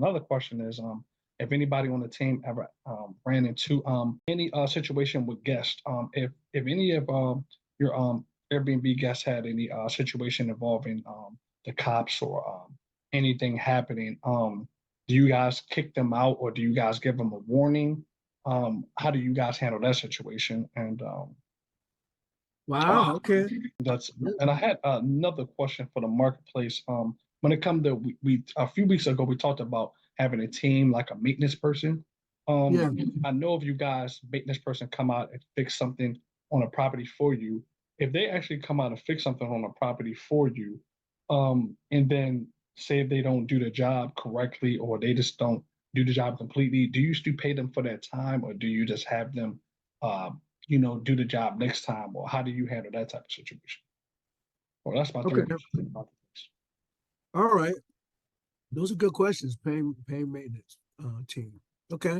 Another question is, if anybody on the team ever ran into any situation with guests, if any of your Airbnb guests had any situation involving the cops or anything happening, do you guys kick them out or do you guys give them a warning? How do you guys handle that situation? And Wow. Okay. that's Yeah. and I had another question for the marketplace. When it comes to we a few weeks ago we talked about having a team like a maintenance person. Yeah. I know if you guys maintenance person come out and fix something on a property for you, if they actually come out and fix something on a property for you, and then say if they don't do the job correctly or they just don't do the job completely, do you still pay them for that time or do you just have them do the job next time, or how do you handle that type of situation? Well, that's my Okay. three questions about this. All right. Those are good questions. Paying maintenance team. Okay.